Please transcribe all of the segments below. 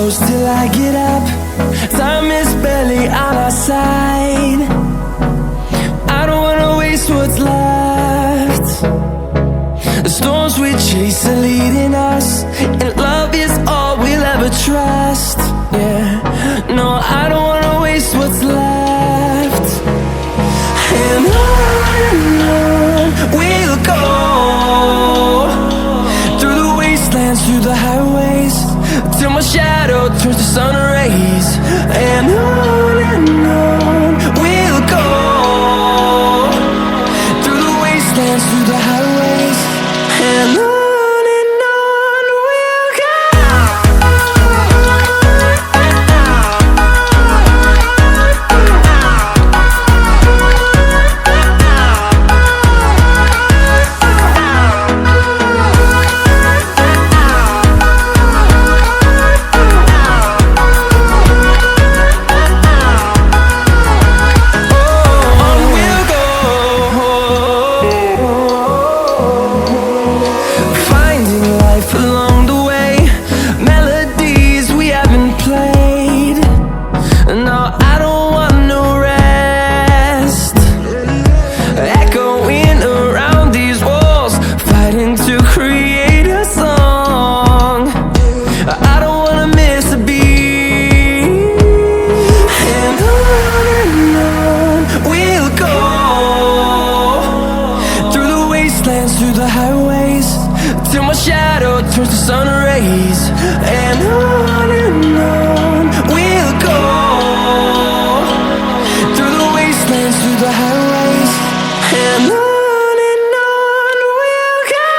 close till I get up. Time is barely on our side. I don't wanna waste what's left. The storms we chase are leading us, and love is all we'll ever trust. Yeah, no, I don't wanna waste what's left. And on we'll go, through the wastelands, through the highways, till my shadow turns to sun rays. And on we'll go, through the wastelands, through the highways, and on we'll go. Through the highways, till my shadow turns to sun rays. And on we'll go, through the wastelands, through the highways, and on we'll go.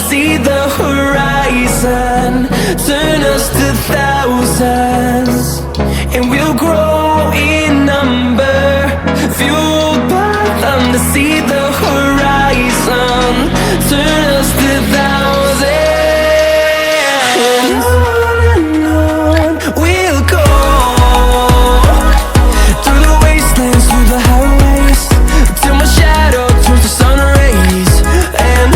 See the horizon, turn us to thousands, and we'll grow in number, fueled by them to see the horizon, turn us to thousands. And on we'll go, through the wastelands, through the highways, till my shadow turns to sun rays. And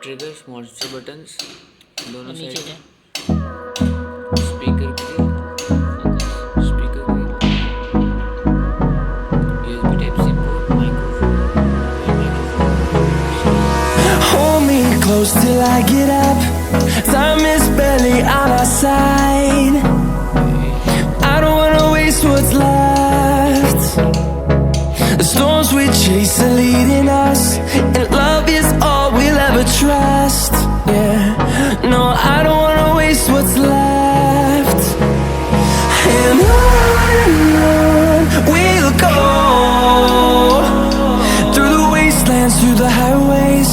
triggers monster buttons दोनों side में, speaker की USB type C port, microphone. Hold me close till I get up. Time is barely on our side. I don't wanna waste what's left. The storms we chase are leading us, and love is all we'll ever trust. Yeah, no, I don't wanna waste what's left. And on we'll go, through the wastelands, through the highways,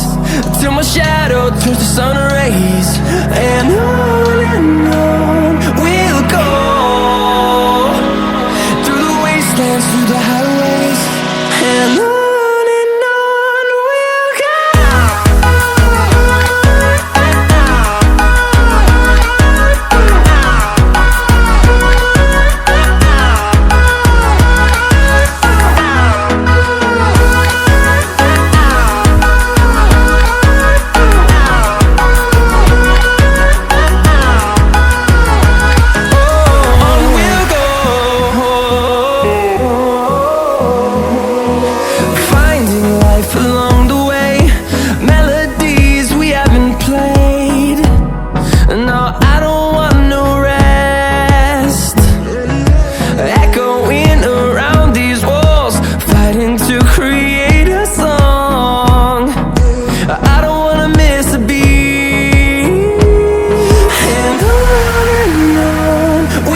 till my shadow turns to sun rays. And on